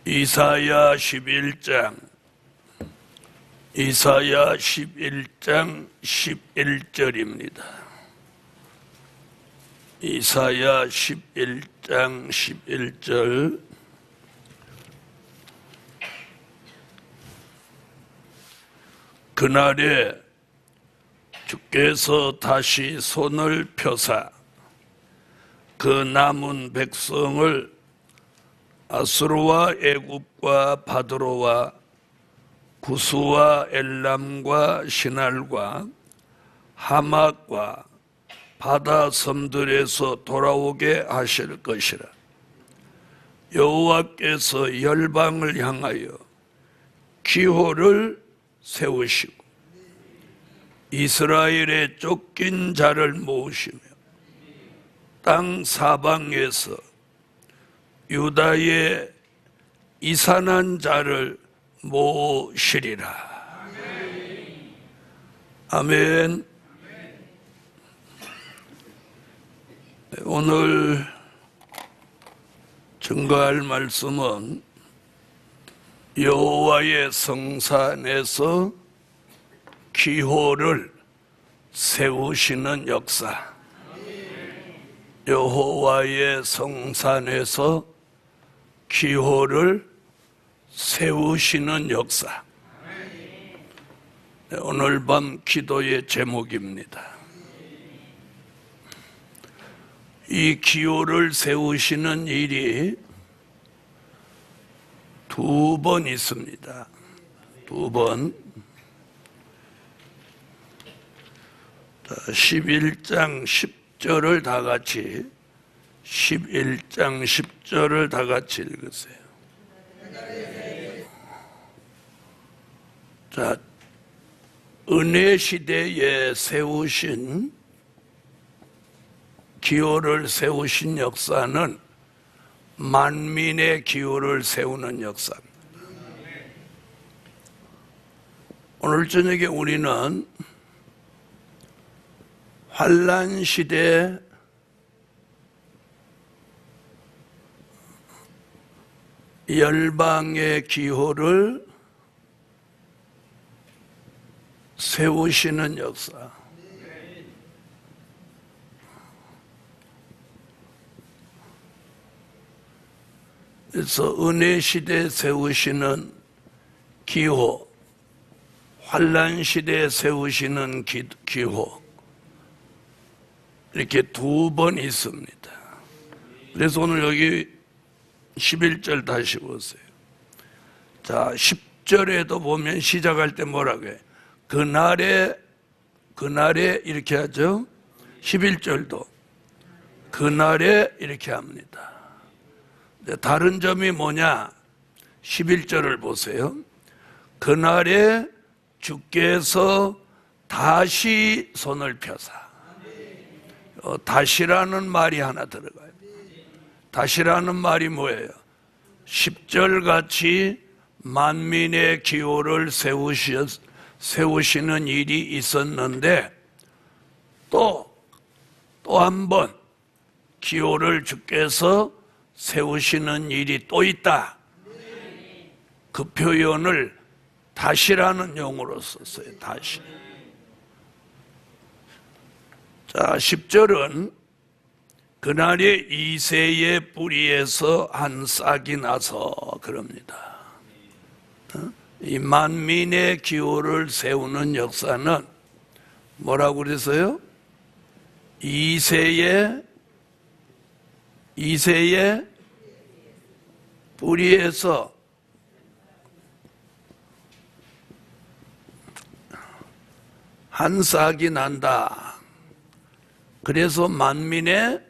이사야 11장 11절입니다. 이사야 11장 11절. 그날에 주께서 다시 손을 펴사 그 남은 백성을 아수르와 애굽과 바드로와 구스와 엘람과 시날과 하맛과 바다 섬들에서 돌아오게 하실 것이라. 여호와께서 열방을 향하여 기호를 세우시고 이스라엘의 쫓긴 자를 모으시며 땅 사방에서 유다의 이산한 자를 모으시리라. 아멘. 오늘 증거할 말씀은 여호와의 성산에서 기호를 세우시는 역사. 여호와의 성산에서 기호를 세우시는 역사. 오늘 밤 기도의 제목입니다. 이 기호를 세우시는 일이 두 번 있습니다. 두 번. 11장 10절을 다 같이 11장 10절을 다 같이 읽으세요. 자, 은혜 시대에 세우신 기호를 세우신 역사는 만민의 기호를 세우는 역사입니다. 오늘 저녁에 우리는 환난 시대 열방의 기호를 세우시는 역사. 그래서 은혜 시대에 세우시는 기호, 환난 시대에 세우시는 기호, 이렇게 두 번 있습니다. 그래서 오늘 여기 11절 다시 보세요. 자, 10절에도 보면 시작할 때 뭐라고 해요? 그날에 이렇게 하죠. 11절도 그날에 이렇게 합니다. 다른 점이 뭐냐? 11절을 보세요. 그날에 주께서 다시 손을 펴사. 다시라는 말이 하나 들어가요. 다시라는 말이 뭐예요? 10절 같이 만민의 기호를 세우시는 일이 있었는데 또 한 번 기호를 주께서 세우시는 일이 또 있다. 그 표현을 다시라는 용어로 썼어요. 다시. 자, 10절은 그날에 이새의 뿌리에서 한 싹이 나서 그럽니다. 이 만민의 기호를 세우는 역사는 뭐라고 그랬어요? 이새의 뿌리에서 한 싹이 난다. 그래서 만민의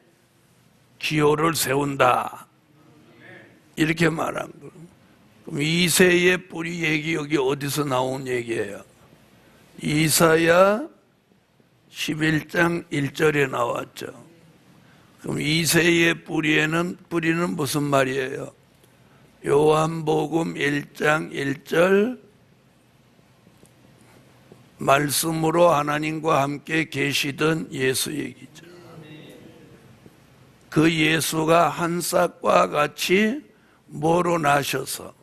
기호를 세운다. 이렇게 말한 거예요. 그럼 이새의 뿌리 얘기 여기 어디서 나온 얘기예요? 이사야 11장 1절에 나왔죠. 그럼 이새의 뿌리는 무슨 말이에요? 요한복음 1장 1절 말씀으로 하나님과 함께 계시던 예수 얘기죠. 그 예수가 한 싹과 같이 뭐로 나셔서?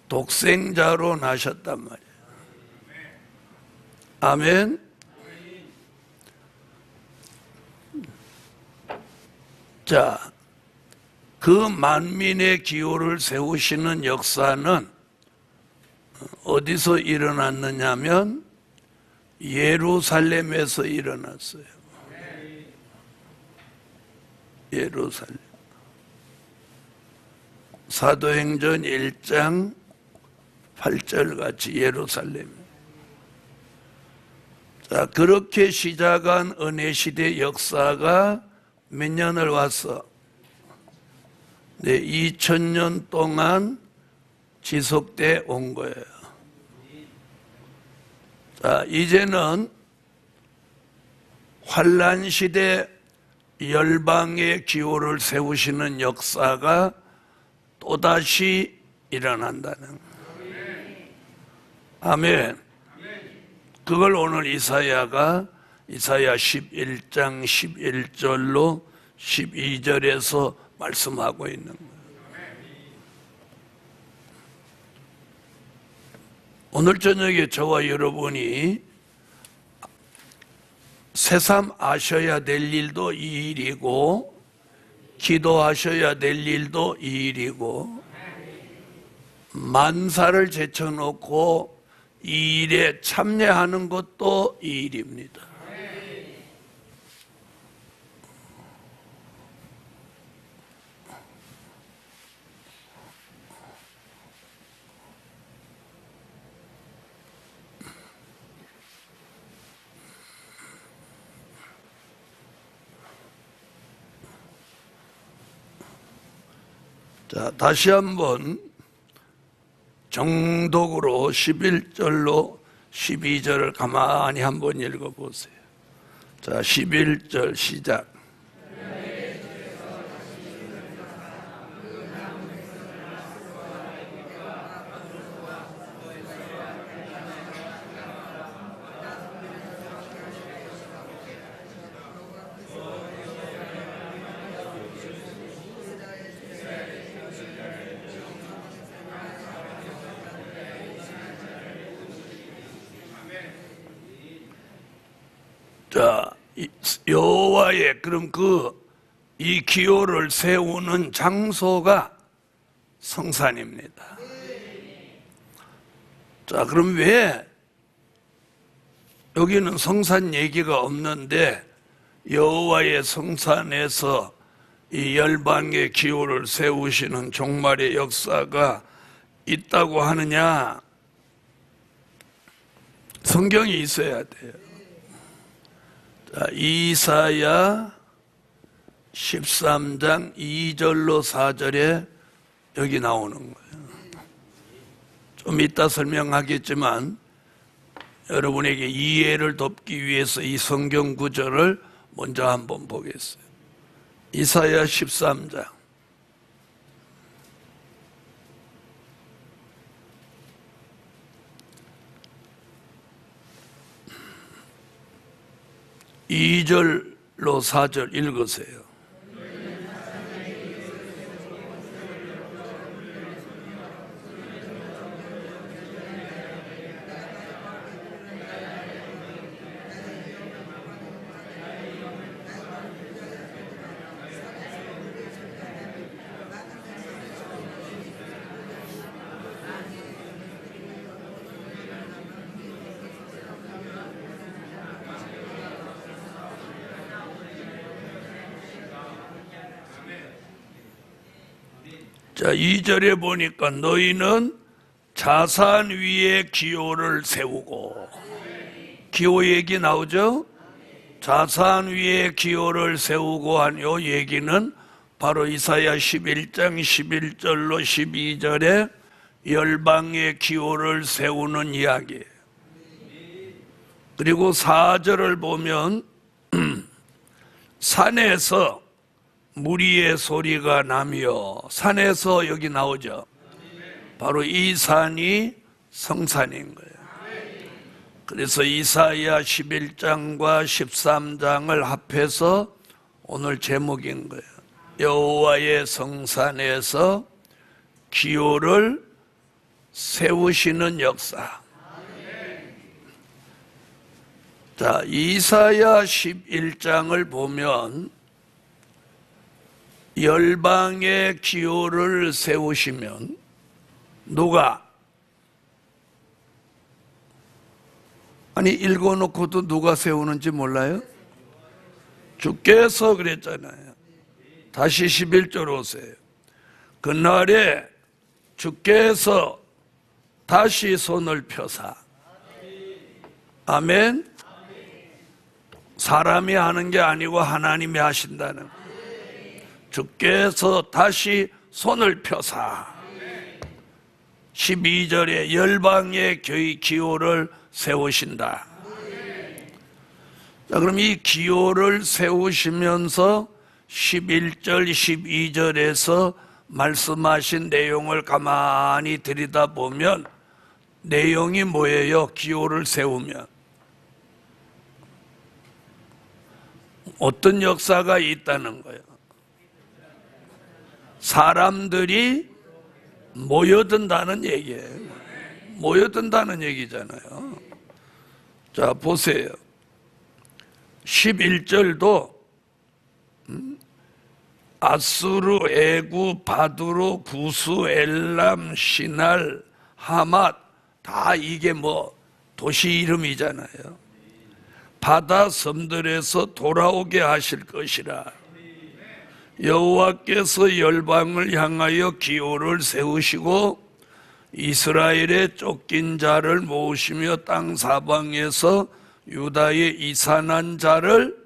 독생자로 나셨단 말이에요. 아멘. 자, 그 만민의 기호를 세우시는 역사는 어디서 일어났느냐면 예루살렘에서 일어났어요. 예루살렘. 사도행전 1장 8절 같이 예루살렘. 자, 그렇게 시작한 은혜시대 역사가 몇 년을 왔어? 네, 2000년 동안 지속돼 온 거예요. 자, 이제는 환란시대 열방의 기호를 세우시는 역사가 또다시 일어난다는 거예요. 아멘. 그걸 오늘 이사야 11장 11절로 12절에서 말씀하고 있는 거예요. 오늘 저녁에 저와 여러분이 새삼 아셔야 될 일도 이 일이고 기도하셔야 될 일도 이 일이고 만사를 제쳐놓고 이 일에 참여하는 것도 이 일입니다. 자, 다시 한번 정독으로 11절로 12절을 가만히 한번 읽어보세요. 자, 11절 시작. 자, 여호와의 그럼 이 기호를 세우는 장소가 성산입니다. 자, 그럼 왜 여기는 성산 얘기가 없는데 여호와의 성산에서 이 열방의 기호를 세우시는 종말의 역사가 있다고 하느냐? 성경이 있어야 돼요. 자, 이사야 13장 2절로 4절에 여기 나오는 거예요. 좀 이따 설명하겠지만 여러분에게 이해를 돕기 위해서 이 성경 구절을 먼저 한번 보겠어요. 이사야 13장 2절로 4절 읽으세요. 자, 2절에 보니까 너희는 자산 위에 기호를 세우고, 기호 얘기 나오죠? 자산 위에 기호를 세우고 한 요 얘기는 바로 이사야 11장 11절로 12절에 열방의 기호를 세우는 이야기예요. 그리고 4절을 보면 산에서 무리의 소리가 나며, 산에서 여기 나오죠. 바로 이 산이 성산인 거예요. 그래서 이사야 11장과 13장을 합해서 오늘 제목인 거예요. 여호와의 성산에서 기호를 세우시는 역사. 자, 이사야 11장을 보면 열방의 기호를 세우시면 누가? 아니 읽어놓고도 누가 세우는지 몰라요? 주께서 그랬잖아요. 다시 11절 오세요. 그날에 주께서 다시 손을 펴사. 아멘. 사람이 하는 게 아니고 하나님이 하신다는. 주께서 다시 손을 펴사. 12절에 열방의 기호를 세우신다. 자, 그럼 이 기호를 세우시면서 11절, 12절에서 말씀하신 내용을 가만히 들여다보면 내용이 뭐예요? 기호를 세우면 어떤 역사가 있다는 거예요? 사람들이 모여든다는 얘기예요. 모여든다는 얘기잖아요. 자, 보세요. 11절도 아수르, 에구, 바두르, 구스, 엘람, 시날, 하맛 다 이게 뭐 도시 이름이잖아요. 바다 섬들에서 돌아오게 하실 것이라. 여호와께서 열방을 향하여 기호를 세우시고 이스라엘의 쫓긴 자를 모으시며 땅 사방에서 유다의 이산한 자를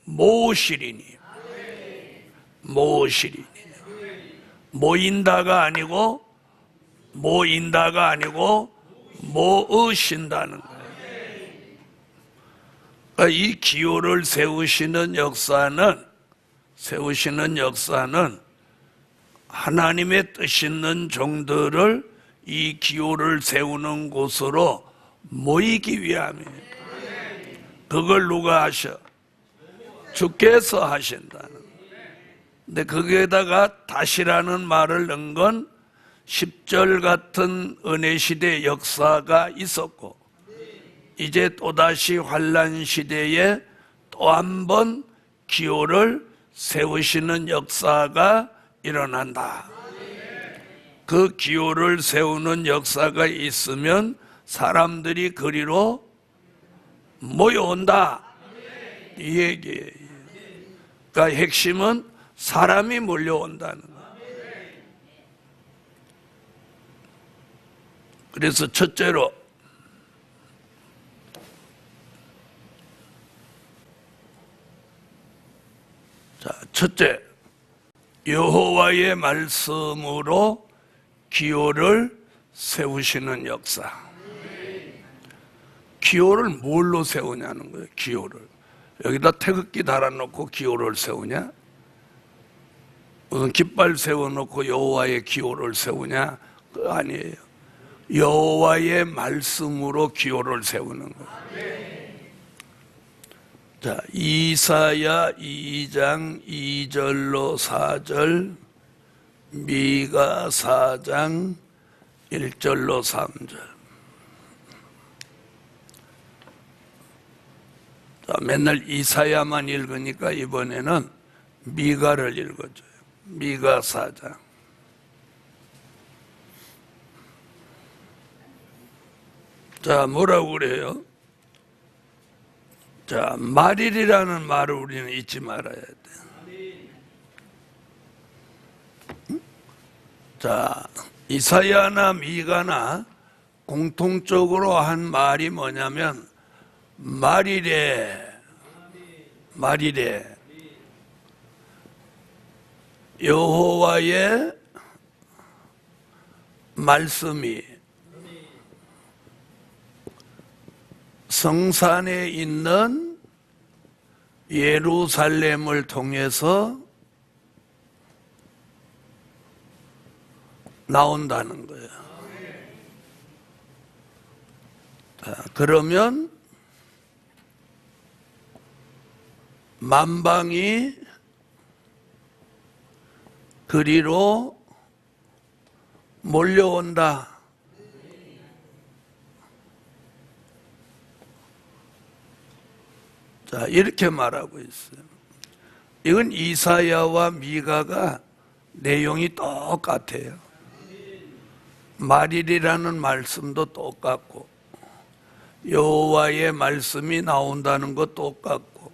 모으시리니. 모으시리니. 모인다가 아니고 모으신다는 거예요. 그러니까 이 기호를 세우시는 역사는 하나님의 뜻 있는 종들을 이 기호를 세우는 곳으로 모이기 위함이에요. 그걸 누가 하셔? 주께서 하신다는. 근데 거기에다가 다시라는 말을 넣은 건 10절 같은 은혜 시대 역사가 있었고 이제 또다시 환란 시대에 또 한 번 기호를 세우시는 역사가 일어난다. 그 기호를 세우는 역사가 있으면 사람들이 그리로 모여온다. 이 얘기예요. 그러니까 핵심은 사람이 몰려온다는 거예요. 그래서 첫째로 첫째, 여호와의 말씀으로 기호를 세우시는 역사. 기호를 뭘로 세우냐는 거예요. 기호를 여기다 태극기 달아놓고 기호를 세우냐? 무슨 깃발 세워놓고 여호와의 기호를 세우냐? 그거 아니에요. 여호와의 말씀으로 기호를 세우는 거예요. 자, 이사야 2장 2절로 4절, 미가 4장 1절로 3절. 자, 맨날 이사야만 읽으니까 이번에는 미가를 읽어줘요. 미가 4장. 자, 뭐라고 그래요? 자, 말일이라는 말을 우리는 잊지 말아야 돼. 자, 이사야나 미가나 공통적으로 한 말이 뭐냐면 말일에 여호와의 말씀이 성산에 있는 예루살렘을 통해서 나온다는 거예요. 자, 그러면 만방이 그리로 몰려온다. 자, 이렇게 말하고 있어요. 이건 이사야와 미가가 내용이 똑같아요. 말일이라는 말씀도 똑같고 여호와의 말씀이 나온다는 것 똑같고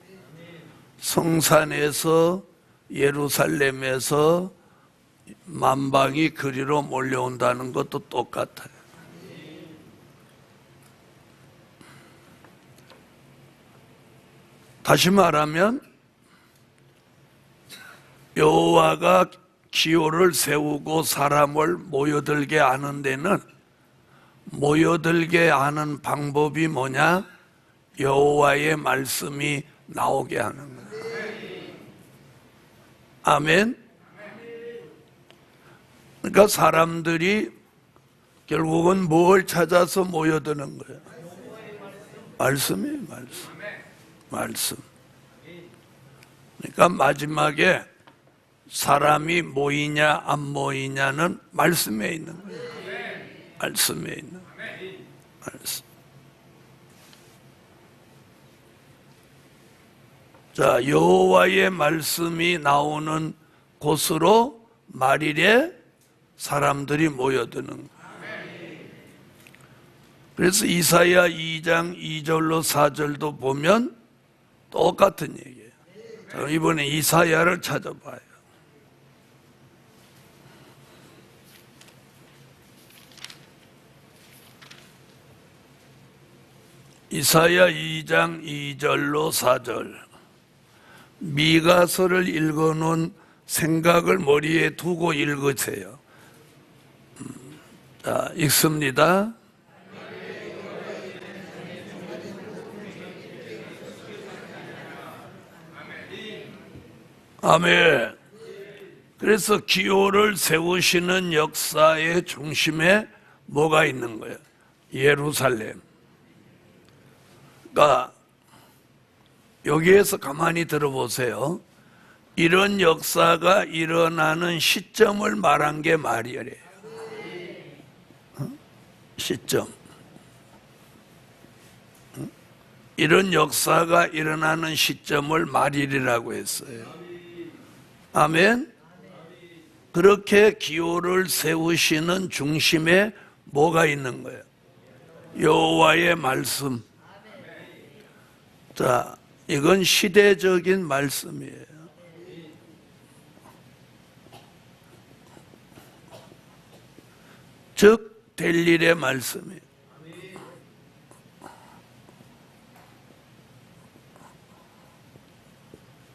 성산에서 예루살렘에서 만방이 그리로 몰려온다는 것도 똑같아요. 다시 말하면 여호와가 기호를 세우고 사람을 모여들게 하는 데는 모여들게 하는 방법이 뭐냐? 여호와의 말씀이 나오게 하는 거예요. 아멘. 그러니까 사람들이 결국은 뭘 찾아서 모여드는 거예요? 말씀이에요. 말씀. 그러니까 마지막에 사람이 모이냐 안 모이냐는 말씀에 있는 거예요. 말씀에 있는 말씀. 자, 여호와의 말씀이 나오는 곳으로 말일에 사람들이 모여드는 거예요. 그래서 이사야 2장 2절로 4절도 보면 똑같은 얘기예요. 자, 이번에 이사야를 찾아봐요. 이사야 2장 2절로 4절. 미가서를 읽어놓은 생각을 머리에 두고 읽으세요. 자, 읽습니다. 아멘. 그래서 기호를 세우시는 역사의 중심에 뭐가 있는 거예요? 예루살렘. 그러니까 여기에서 가만히 들어보세요. 이런 역사가 일어나는 시점을 말한 게 말이에요. 시점. 이런 역사가 일어나는 시점을 말일이라고 했어요. 아멘. 그렇게 기호를 세우시는 중심에 뭐가 있는 거예요? 여호와의 말씀. 자, 이건 시대적인 말씀이에요. 즉 될 일의 말씀이에요.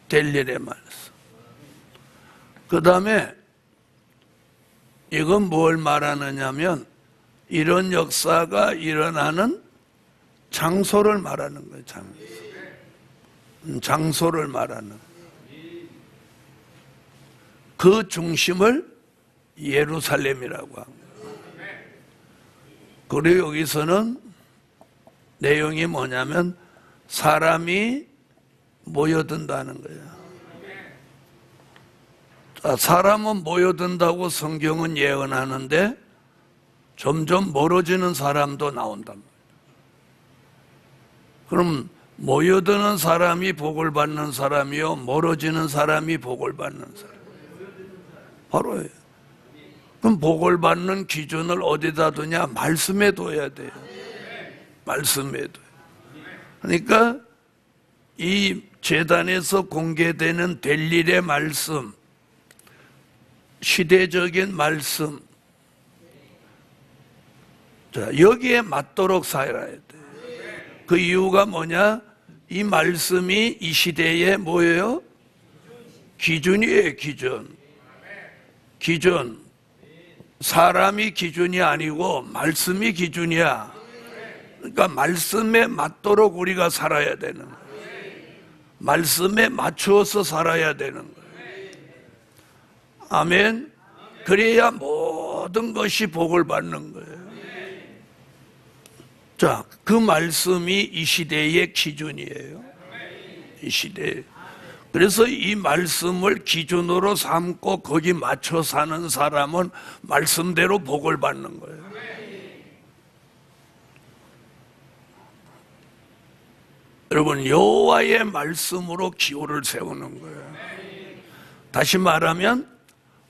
될 일의 말씀. 그 다음에 이건 뭘 말하느냐면 이런 역사가 일어나는 장소를 말하는 거예요. 장소를 말하는. 그 중심을 예루살렘이라고 합니다. 그리고 여기서는 내용이 뭐냐면 사람이 모여든다는 거예요. 사람은 모여든다고 성경은 예언하는데 점점 멀어지는 사람도 나온단 말이에요. 그럼 모여드는 사람이 복을 받는 사람이요, 멀어지는 사람이 복을 받는 사람. 바로예요. 그럼 복을 받는 기준을 어디다 두냐? 말씀에 둬야 돼요. 말씀에 둬요. 그러니까 이 제단에서 공개되는 될 일의 말씀, 시대적인 말씀, 자, 여기에 맞도록 살아야 돼. 그 이유가 뭐냐? 이 말씀이 이 시대에 뭐예요? 기준이에요. 기준. 사람이 기준이 아니고 말씀이 기준이야. 그러니까 말씀에 맞도록 우리가 살아야 되는 거예요. 말씀에 맞추어서 살아야 되는 거예요. 아멘. 그래야 모든 것이 복을 받는 거예요. 자, 그 말씀이 이 시대의 기준이에요. 이 시대. 그래서 이 말씀을 기준으로 삼고 거기 맞춰 사는 사람은 말씀대로 복을 받는 거예요. 여러분, 여호와의 말씀으로 기호를 세우는 거예요. 다시 말하면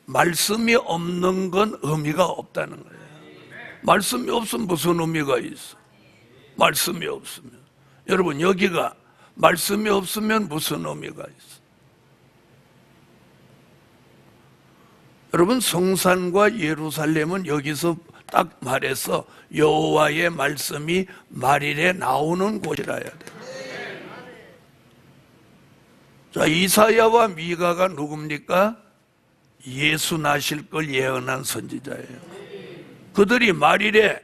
말씀이 없는 건 의미가 없다는 거예요. 말씀이 없으면 무슨 의미가 있어? 말씀이 없으면. 여러분, 여기가 말씀이 없으면 무슨 의미가 있어? 여러분, 성산과 예루살렘은 여기서 딱 말해서 여호와의 말씀이 말일에 나오는 곳이라 해야 돼요. 자, 이사야와 미가가 누굽니까? 예수 나실 걸 예언한 선지자예요. 그들이 말일에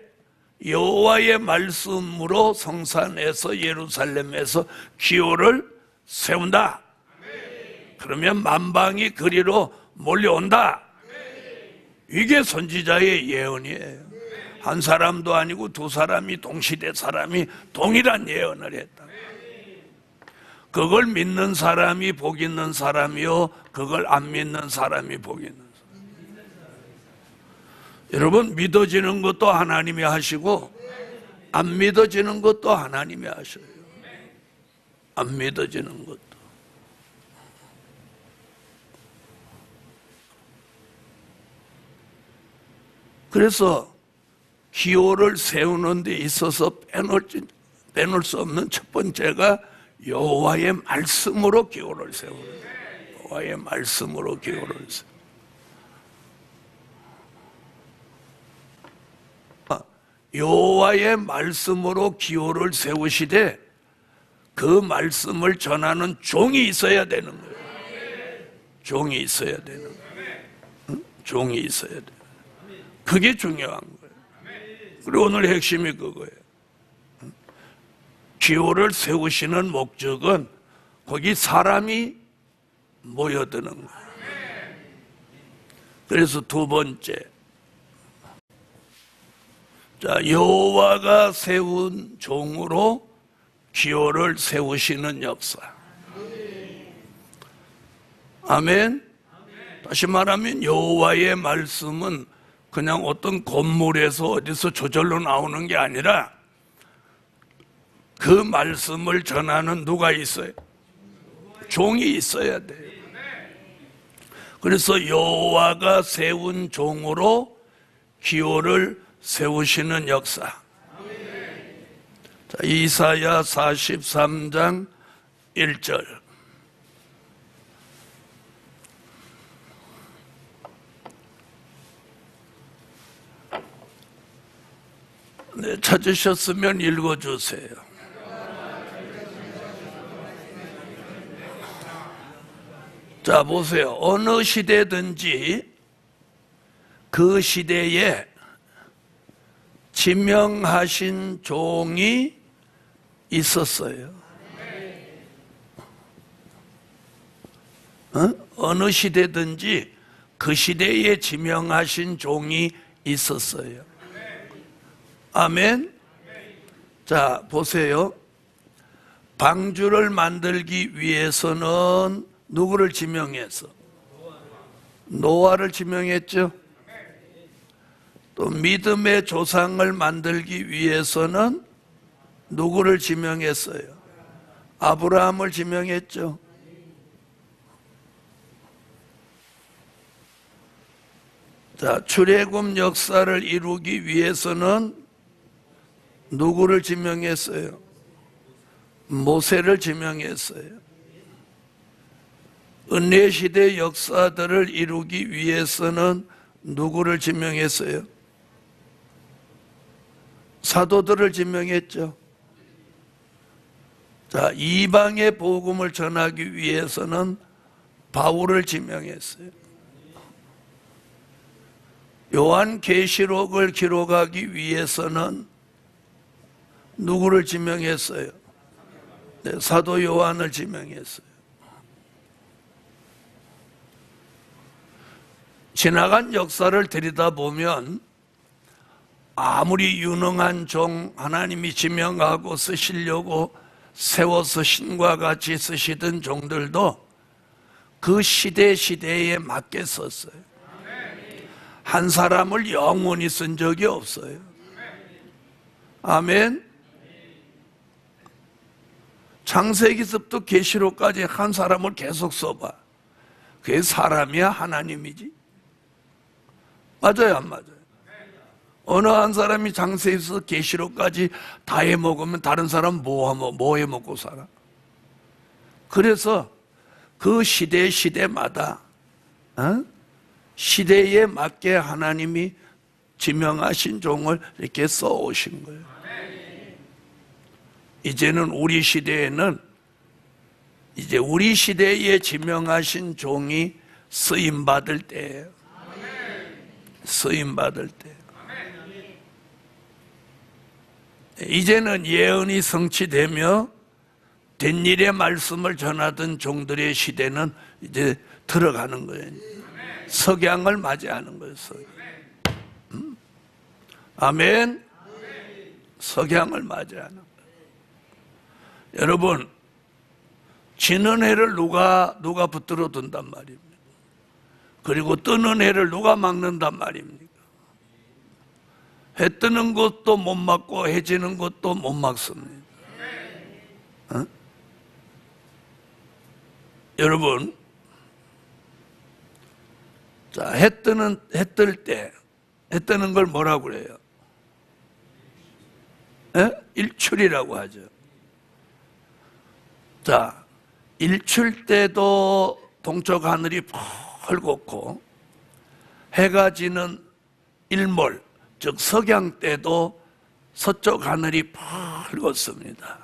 여호와의 말씀으로 성산에서 예루살렘에서 기호를 세운다. 그러면 만방이 그리로 몰려온다. 이게 선지자의 예언이에요. 한 사람도 아니고 두 사람이 동시대 사람이 동일한 예언을 했다. 그걸 믿는 사람이 복 있는 사람이요, 그걸 안 믿는 사람이 복 있는 사람. 여러분, 믿어지는 것도 하나님이 하시고 안 믿어지는 것도 하나님이 하셔요. 안 믿어지는 것도. 그래서 기호를 세우는 데 있어서 빼놓을 수 없는 첫 번째가 여호와의 말씀으로 기호를 세우는 거예요. 여호와의 말씀으로 기호를 세우는. 여호와의 말씀으로 기호를 세우시되 그 말씀을 전하는 종이 있어야 되는 거예요. 종이 있어야 되는 거예요. 종이 있어야 돼요. 그게 중요한 거예요. 그리고 오늘 핵심이 그거예요. 기호를 세우시는 목적은 거기 사람이 모여드는 거예요. 그래서 두 번째, 자, 여호와가 세운 종으로 기호를 세우시는 역사. 아멘. 다시 말하면 여호와의 말씀은 그냥 어떤 건물에서 어디서 저절로 나오는 게 아니라 그 말씀을 전하는 누가 있어요? 종이 있어야 돼요. 그래서 여호와가 세운 종으로 기호를 세우시는 역사. 자, 이사야 43장 1절. 네, 찾으셨으면 읽어주세요. 자, 보세요. 어느 시대든지 그 시대에 지명하신 종이 있었어요. 어느 시대든지 그 시대에 지명하신 종이 있었어요. 아멘. 자, 보세요. 방주를 만들기 위해서는 누구를 지명했어? 노아를 지명했죠. 또 믿음의 조상을 만들기 위해서는 누구를 지명했어요? 아브라함을 지명했죠. 자, 출애굽 역사를 이루기 위해서는 누구를 지명했어요? 모세를 지명했어요. 은혜시대 역사들을 이루기 위해서는 누구를 지명했어요? 사도들을 지명했죠. 자, 이방의 복음을 전하기 위해서는 바울을 지명했어요. 요한계시록을 기록하기 위해서는 누구를 지명했어요? 네, 사도 요한을 지명했어요. 지나간 역사를 들여다보면 아무리 유능한 종 하나님이 지명하고 쓰시려고 세워서 신과 같이 쓰시던 종들도 그 시대에 맞게 썼어요. 한 사람을 영원히 쓴 적이 없어요. 아멘. 창세기서부터 계시록까지 한 사람을 계속 써봐. 그게 사람이야, 하나님이지? 맞아요, 안 맞아요? 어느 한 사람이 창세기서 계시록까지 다 해먹으면 다른 사람 뭐 해먹고 살아? 그래서 그 시대마다 시대에 맞게 하나님이 지명하신 종을 이렇게 써오신 거예요. 이제는 우리 시대에는 이제 우리 시대에 지명하신 종이 쓰임받을 때예요. 쓰임받을 때. 이제는 예언이 성취되며 된 일의 말씀을 전하던 종들의 시대는 이제 들어가는 거예요. 석양을 맞이하는 거예요. 아멘. 석양을 맞이하는 거예요. 여러분, 지는 해를 누가 붙들어 둔단 말입니까? 그리고 뜨는 해를 누가 막는단 말입니까? 해 뜨는 것도 못 막고 해 지는 것도 못 막습니다. 여러분, 자, 해 뜨는 걸 뭐라고 그래요? 일출이라고 하죠. 자, 일출 때도 동쪽 하늘이 펄겋고 해가 지는 일몰, 즉 석양 때도 서쪽 하늘이 펄겋습니다.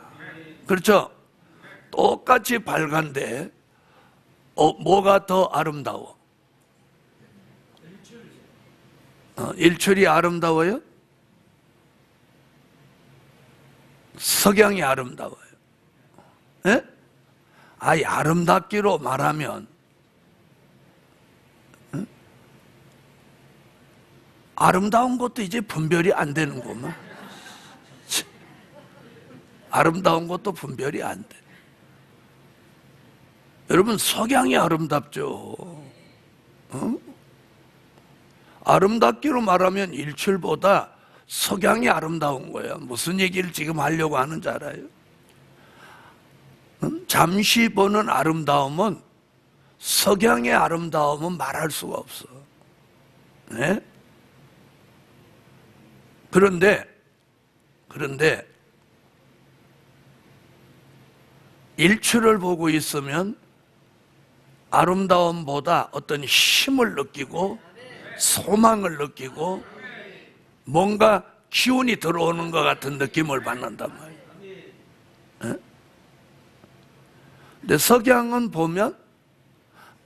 그렇죠? 똑같이 밝은데 뭐가 더 아름다워? 일출이 아름다워요? 석양이 아름다워요. 예? 아름답기로 말하면 아름다운 것도 이제 분별이 안 되는구만. 아름다운 것도 분별이 안 돼. 여러분, 석양이 아름답죠. 아름답기로 말하면 일출보다 석양이 아름다운 거예요. 무슨 얘기를 지금 하려고 하는지 알아요? 잠시 보는 아름다움은 석양의 아름다움은 말할 수가 없어. 네? 그런데 일출을 보고 있으면 아름다움보다 어떤 힘을 느끼고 소망을 느끼고 뭔가 기운이 들어오는 것 같은 느낌을 받는단 말이에요. 근데 석양은 보면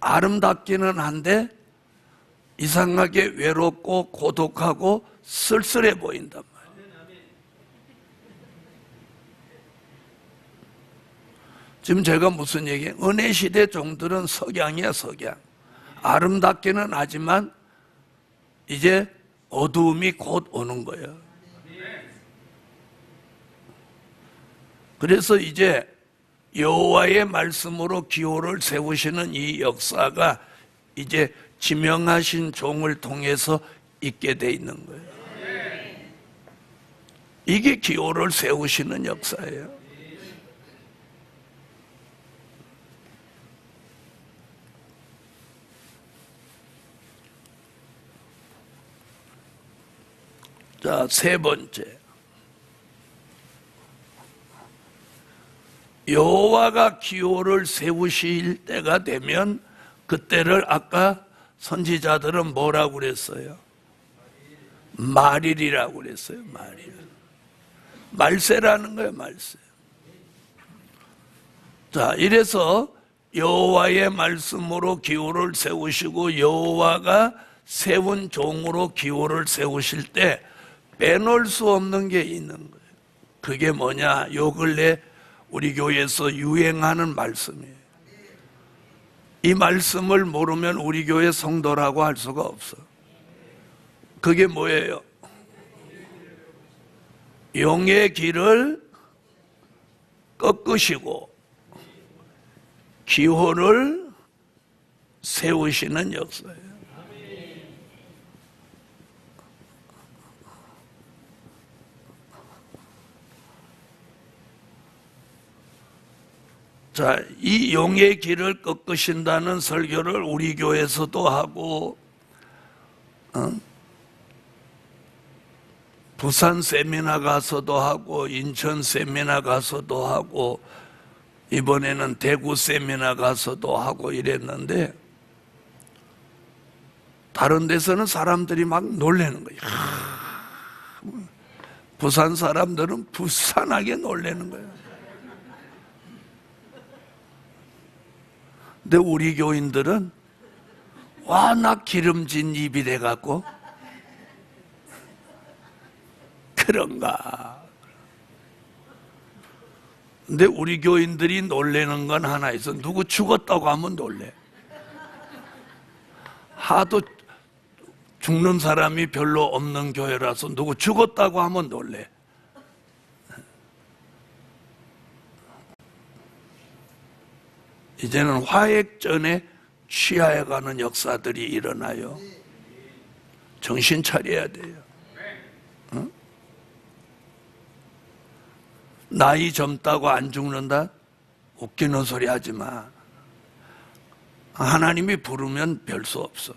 아름답기는 한데 이상하게 외롭고 고독하고 쓸쓸해 보인단 말이에요. 지금 제가 무슨 얘기예요? 은혜 시대 종들은 석양이야, 석양. 아름답기는 하지만 이제 어두움이 곧 오는 거예요. 그래서 이제 여호와의 말씀으로 기호를 세우시는 이 역사가 이제 지명하신 종을 통해서 있게 돼 있는 거예요. 이게 기호를 세우시는 역사예요. 자, 세 번째. 여호와가 기호를 세우실 때가 되면 그때를 아까 선지자들은 뭐라고 그랬어요? 말일이라고 그랬어요. 말일. 말세라는 거예요. 말세. 자, 이래서 여호와의 말씀으로 기호를 세우시고 여호와가 세운 종으로 기호를 세우실 때 빼놓을 수 없는 게 있는 거예요. 그게 뭐냐? 요 근래 우리 교회에서 유행하는 말씀이에요. 이 말씀을 모르면 우리 교회 성도라고 할 수가 없어. 그게 뭐예요? 용의 길을 꺾으시고 기호를 세우시는 역사예요. 자, 이 용의 길을 꺾으신다는 설교를 우리 교회에서도 하고, 부산 세미나 가서도 하고, 인천 세미나 가서도 하고, 이번에는 대구 세미나 가서도 하고 이랬는데, 다른 데서는 사람들이 막 놀라는 거예요. 부산 사람들은 부산하게 놀라는 거예요. 근데 우리 교인들은 와, 나 기름진 입이 돼갖고 그런가. 근데 우리 교인들이 놀래는 건 하나 있어. 누구 죽었다고 하면 놀래. 하도 죽는 사람이 별로 없는 교회라서 누구 죽었다고 하면 놀래. 이제는 화액전에 취하여가는 역사들이 일어나요. 정신 차려야 돼요. 응? 나이 젊다고 안 죽는다? 웃기는 소리 하지 마. 하나님이 부르면 별 수 없어.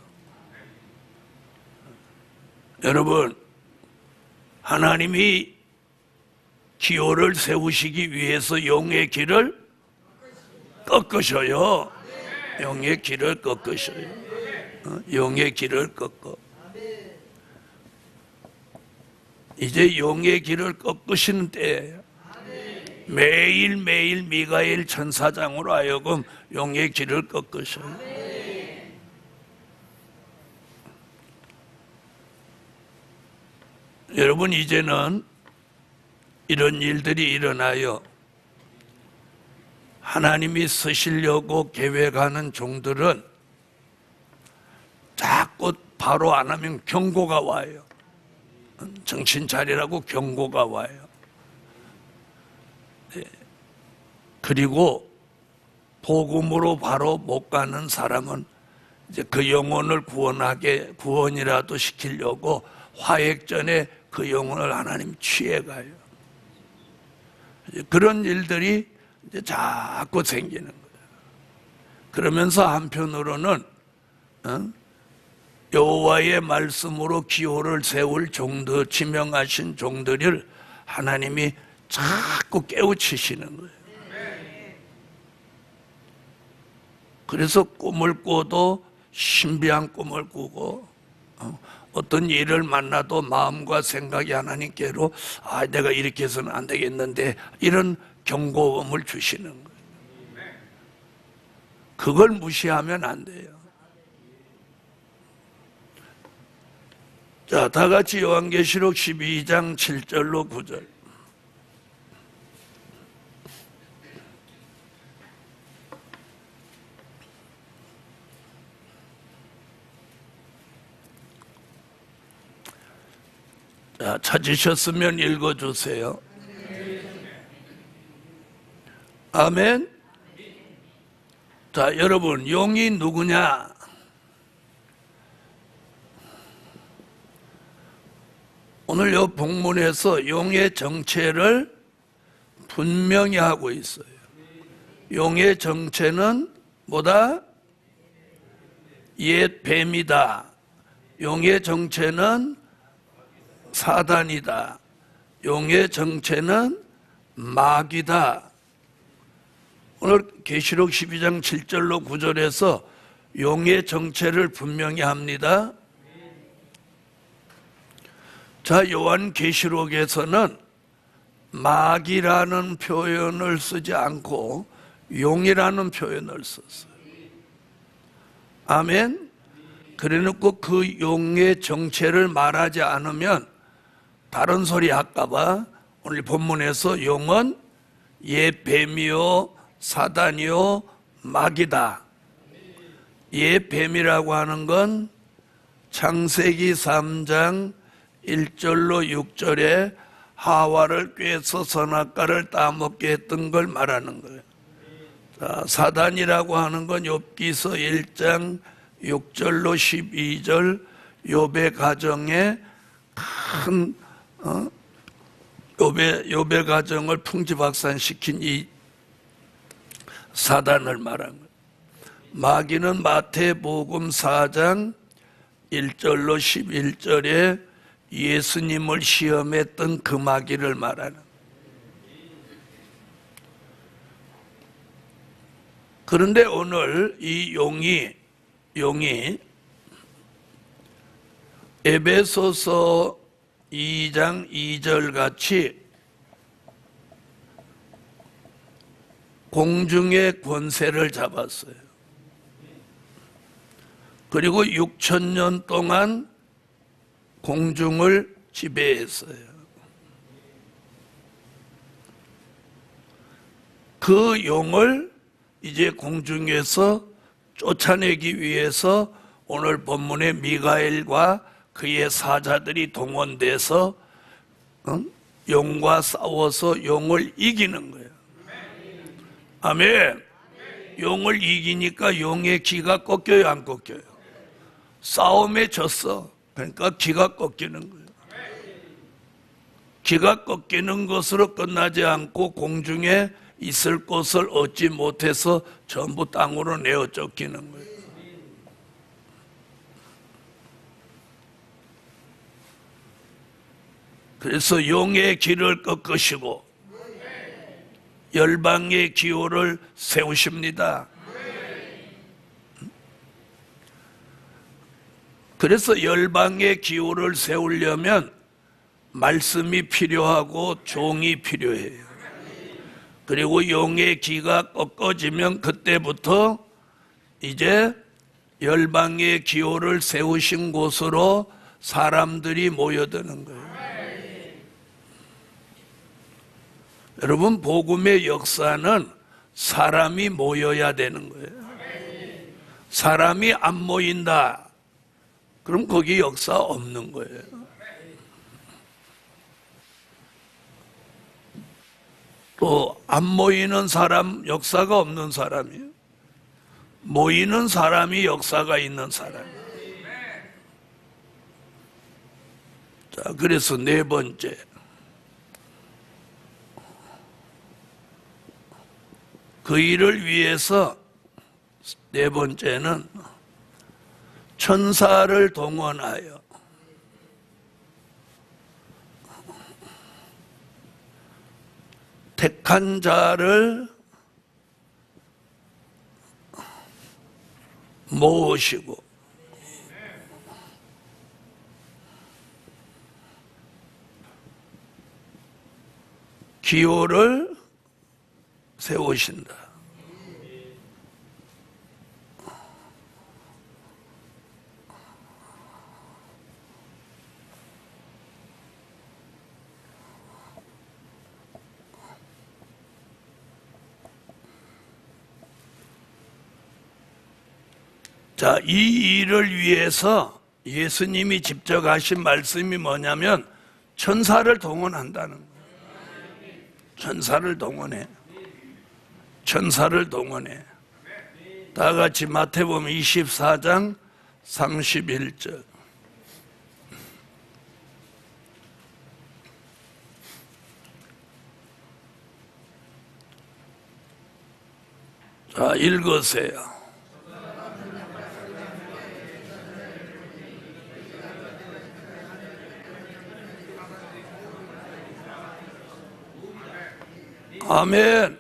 여러분, 하나님이 기호를 세우시기 위해서 용의 길을 꺾으셔요. 용의 길을 꺾으셔요. 용의 길을 꺾어. 이제 용의 길을 꺾으시는 때예요. 매일매일 미가엘 천사장으로 하여금 용의 길을 꺾으셔요. 여러분, 이제는 이런 일들이 일어나요. 하나님이 쓰시려고 계획하는 종들은 자꾸 바로 안 하면 경고가 와요. 정신 차리라고 경고가 와요. 네. 그리고 복음으로 바로 못 가는 사람은 이제 그 영혼을 구원이라도 시키려고 화액전에 그 영혼을 하나님 취해가요. 그런 일들이 이제 자꾸 생기는 거예요. 그러면서 한편으로는 여호와의 말씀으로 기호를 세울 종들, 지명하신 종들을 하나님이 자꾸 깨우치시는 거예요. 그래서 꿈을 꿔도 신비한 꿈을 꾸고, 어떤 일을 만나도 마음과 생각이 하나님께로 내가 이렇게 해서는 안 되겠는데, 이런 경고음을 주시는 거예요. 그걸 무시하면 안 돼요. 자, 다 같이 요한계시록 12장 7절로 9절. 자, 찾으셨으면 읽어주세요. 아멘. 자, 여러분, 용이 누구냐? 오늘 이 본문에서 용의 정체를 분명히 하고 있어요. 용의 정체는 뭐다? 옛 뱀이다. 용의 정체는 사단이다. 용의 정체는 마귀다. 오늘 계시록 12장 7절로 9절에서 용의 정체를 분명히 합니다. 자, 요한 계시록에서는 마귀라는 표현을 쓰지 않고 용이라는 표현을 썼어요. 아멘. 그래놓고 그 용의 정체를 말하지 않으면 다른 소리 할까봐 오늘 본문에서 용은 옛 뱀이요 사단이요 마귀다. 옛 뱀이라고 하는 건 창세기 3장 1절로 6절에 하와를 꾀서 선악과를 따먹게 했던 걸 말하는 거예요. 자, 사단이라고 하는 건 욥기서 1장 6절로 12절 욥의 가정에 큰 욥의 가정을 풍지박산시킨 이 사단을 말한 거예요. 마귀는 마태복음 4장 1절로 11절에 예수님을 시험했던 그 마귀를 말하는 거예요. 그런데 오늘 이 용이 에베소서 2장 2절 같이 공중의 권세를 잡았어요. 그리고 6,000년 동안 공중을 지배했어요. 그 용을 이제 공중에서 쫓아내기 위해서 오늘 본문의 미가엘과 그의 사자들이 동원돼서 용과 싸워서 용을 이기는 거예요. 아멘. 용을 이기니까 용의 기가 꺾여요, 안 꺾여요? 싸움에 졌어. 그러니까 기가 꺾이는 거예요. 기가 꺾이는 것으로 끝나지 않고 공중에 있을 곳을 얻지 못해서 전부 땅으로 내어 쫓기는 거예요. 그래서 용의 길을 꺾으시고 열방의 기호를 세우십니다. 그래서 열방의 기호를 세우려면 말씀이 필요하고 종이 필요해요. 그리고 용의 기가 꺾어지면 그때부터 이제 열방의 기호를 세우신 곳으로 사람들이 모여드는 거예요. 여러분, 복음의 역사는 사람이 모여야 되는 거예요. 사람이 안 모인다. 그럼 거기 역사 없는 거예요. 또 안 모이는 사람, 역사가 없는 사람이에요. 모이는 사람이 역사가 있는 사람이에요. 자, 그래서 네 번째, 그 일을 위해서 네 번째는 천사를 동원하여 택한 자를 모으시고 기호를 세우신다. 자, 이 일을 위해서 예수님이 직접 하신 말씀이 뭐냐면 천사를 동원한다는 거예요. 천사를 동원해. 천사를 동원해. 다 같이 마태복음 24장 31절. 자, 읽으세요. 아멘.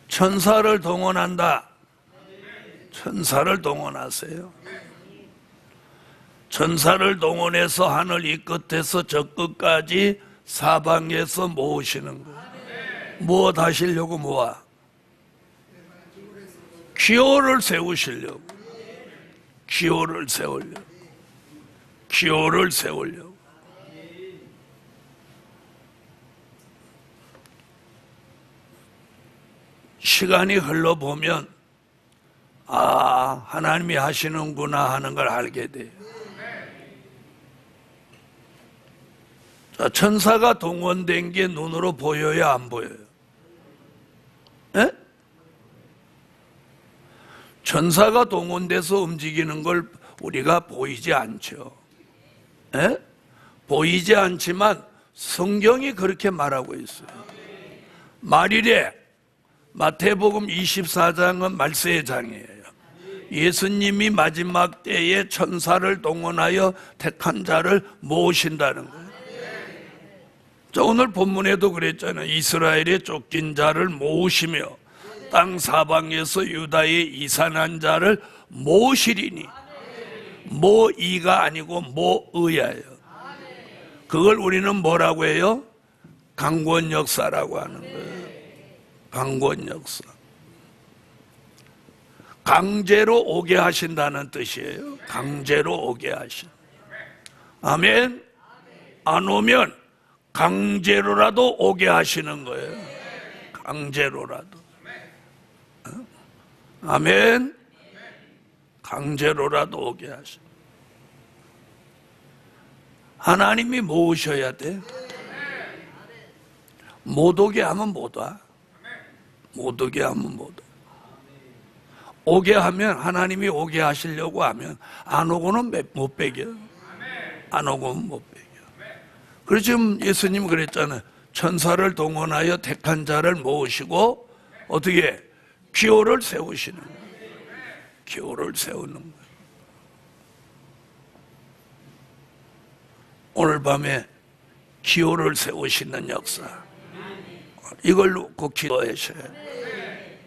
천사를 동원한다. 천사를 동원하세요. 천사를 동원해서 하늘 이 끝에서 저 끝까지 사방에서 모으시는 거예요. 무엇 하시려고 모아? 기호를 세우시려고. 기호를 세우려고. 기호를 세우려고. 시간이 흘러보면 아, 하나님이 하시는구나 하는 걸 알게 돼요. 자, 천사가 동원된 게 눈으로 보여요, 안 보여요? 에? 천사가 동원돼서 움직이는 걸 우리가 보이지 않죠. 에? 보이지 않지만 성경이 그렇게 말하고 있어요. 말이래. 마태복음 24장은 말세의 장이에요. 예수님이 마지막 때에 천사를 동원하여 택한 자를 모으신다는 거예요. 자, 오늘 본문에도 그랬잖아요. 이스라엘의 쫓긴 자를 모으시며 땅 사방에서 유다의 이산한 자를 모으시리니. 모이가 아니고 모의야예요. 그걸 우리는 뭐라고 해요? 강권 역사라고 하는 거예요. 강권 역사. 강제로 오게 하신다는 뜻이에요. 강제로 오게 하신. 아멘. 안 오면 강제로라도 오게 하시는 거예요. 강제로라도. 아멘. 강제로라도 오게 하신. 하나님이 모으셔야 돼. 못 오게 하면 못 와. 못 오게 하면 못 와. 오게 하면, 하나님이 오게 하시려고 하면 안 오고는 못 빼겨. 안 오고는 못 빼겨. 그래서 지금 예수님 그랬잖아요. 천사를 동원하여 택한 자를 모으시고 어떻게? 기호를 세우시는 거예요. 기호를 세우는 거예요. 오늘 밤에 기호를 세우시는 역사, 이걸로 꼭 기도하셔야 돼요.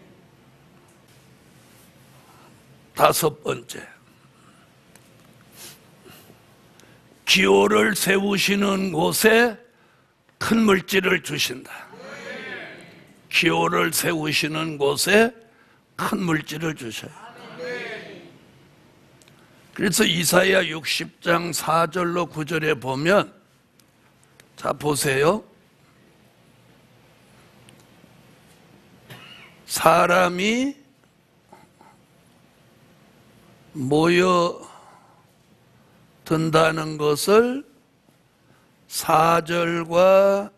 다섯 번째, 기호를 세우시는 곳에 큰 물질을 주신다. 기호를 세우시는 곳에 큰 물질을 주셔요. 그래서 이사야 60장 4절로 9절에 보면, 자 보세요. 사람이 모여든다는 것을 4절과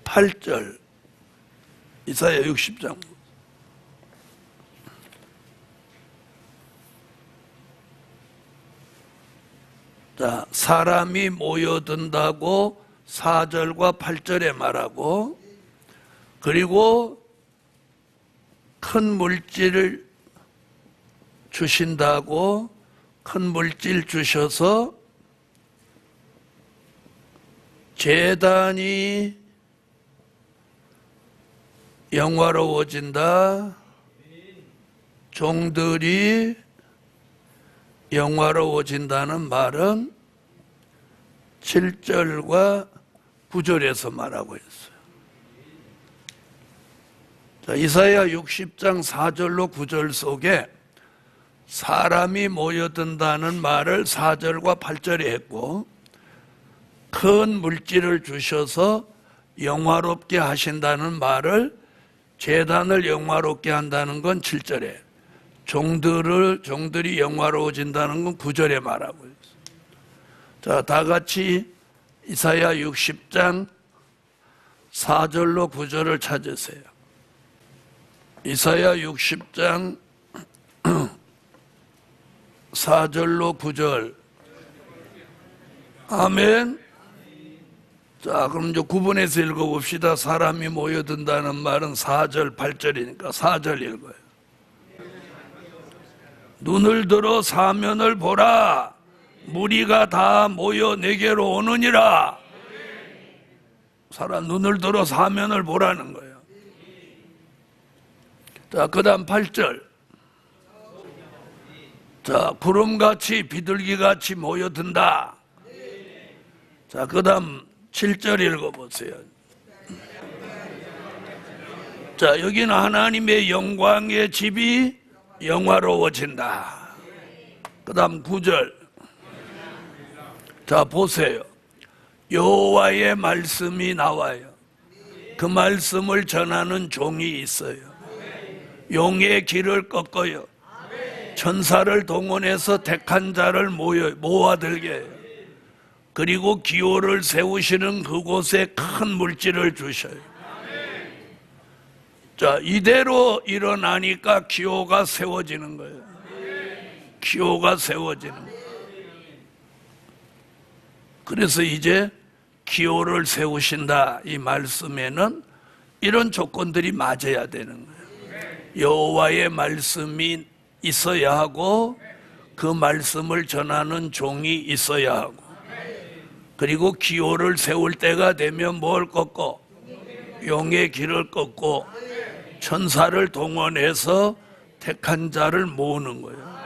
8절, 이사야 60장. 자, 사람이 모여든다고 4절과 8절에 말하고, 그리고 큰 물질을 주신다고, 큰 물질 주셔서 제단이 영화로워진다, 종들이 영화로워진다는 말은 7절과 9절에서 말하고 있어요. 자, 이사야 60장 4절로 9절 속에 사람이 모여든다는 말을 4절과 8절에 했고, 큰 물질을 주셔서 영화롭게 하신다는 말을, 제단을 영화롭게 한다는 건 7절에, 종들이 영화로워진다는 건 9절에 말하고 있어요. 자, 다 같이 이사야 60장 4절로 9절을 찾으세요. 이사야 60장 4절로 9절. 아멘. 자, 그럼 이제 구분해서 읽어봅시다. 사람이 모여든다는 말은 4절, 8절이니까 4절 읽어요. 눈을 들어 사면을 보라. 무리가 다 모여 내게로 오느니라. 사람 눈을 들어 사면을 보라는 거예요. 자, 그 다음 8절. 자, 구름같이 비둘기같이 모여든다. 자, 그 다음 7절 읽어보세요. 자, 여기는 하나님의 영광의 집이 영화로워진다. 그 다음 9절. 자, 보세요. 여호와의 말씀이 나와요. 그 말씀을 전하는 종이 있어요. 용의 길을 꺾어요. 천사를 동원해서 택한 자를 모아들게 해요. 그리고 기호를 세우시는 그곳에 큰 물질을 주셔요. 자, 이대로 일어나니까 기호가 세워지는 거예요. 기호가 세워지는 거예요. 그래서 이제 기호를 세우신다 이 말씀에는 이런 조건들이 맞아야 되는 거예요. 여호와의 말씀이 있어야 하고 그 말씀을 전하는 종이 있어야 하고, 그리고 기호를 세울 때가 되면 뭘 꺾고 용의 길을 꺾고 천사를 동원해서 택한 자를 모으는 거예요.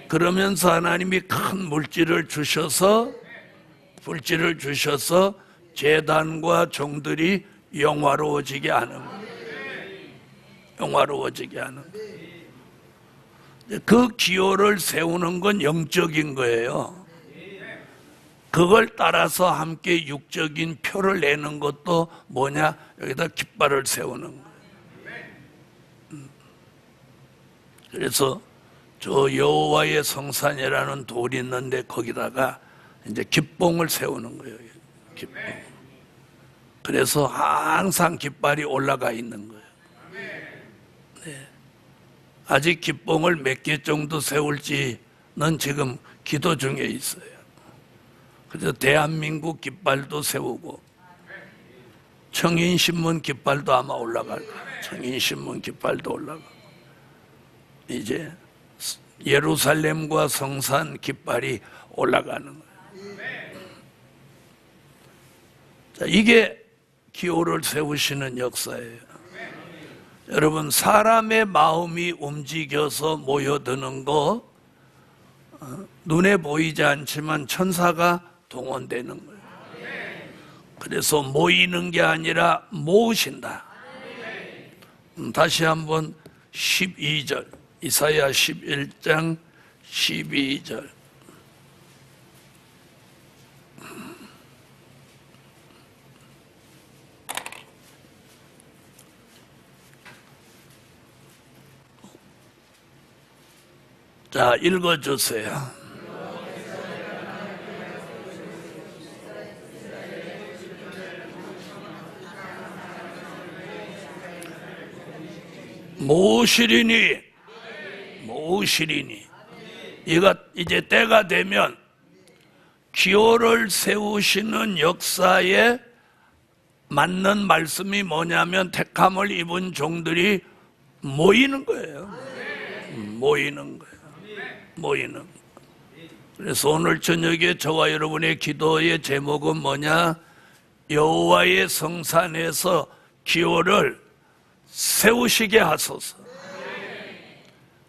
그러면서 하나님이 큰 물질을 주셔서 제단과 종들이 영화로워지게 하는 거예요. 영화로워지게 하는 거예요. 그 기호를 세우는 건 영적인 거예요. 그걸 따라서 함께 육적인 표를 내는 것도 뭐냐? 여기다 깃발을 세우는 거예요. 그래서 저 여호와의 성산이라는 돌이 있는데 거기다가 이제 깃봉을 세우는 거예요. 깃봉. 그래서 항상 깃발이 올라가 있는 거예요. 네. 아직 깃봉을 몇 개 정도 세울지는 지금 기도 중에 있어요. 그래서 대한민국 깃발도 세우고 청인신문 깃발도 아마 올라갈 거예요. 청인신문 깃발도 올라가고 이제 예루살렘과 성산 깃발이 올라가는 거예요. 자, 이게 기호를 세우시는 역사예요. 여러분, 사람의 마음이 움직여서 모여드는 거 눈에 보이지 않지만 천사가 동원되는 거예요. 그래서 모이는 게 아니라 모으신다. 다시 한번 12절 이사야 11장 12절 자, 읽어주세요. 모으시리니 이가 이제 때가 되면 기호를 세우시는 역사에 맞는 말씀이 뭐냐면 택함을 입은 종들이 모이는 거예요. 모이는 거예요. 그래서 오늘 저녁에 저와 여러분의 기도의 제목은 뭐냐? 여호와의 성산에서 기호를 세우시게 하소서.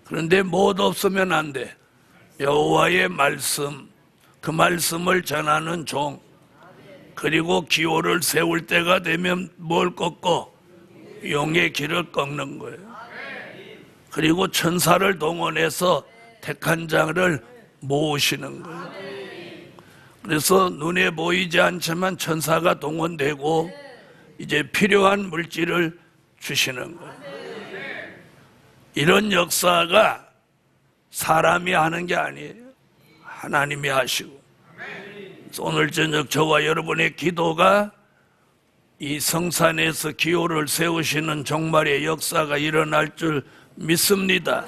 그런데 못 없으면 안 돼. 여호와의 말씀, 그 말씀을 전하는 종, 그리고 기호를 세울 때가 되면 뭘 꺾고 용의 길을 꺾는 거예요. 그리고 천사를 동원해서 택한 자를 모으시는 거예요. 그래서 눈에 보이지 않지만 천사가 동원되고 이제 필요한 물질을 주시는 거예요. 이런 역사가 사람이 하는 게 아니에요. 하나님이 하시고. 그래서 오늘 저녁 저와 여러분의 기도가 이 성산에서 기호를 세우시는 종말의 역사가 일어날 줄 믿습니다.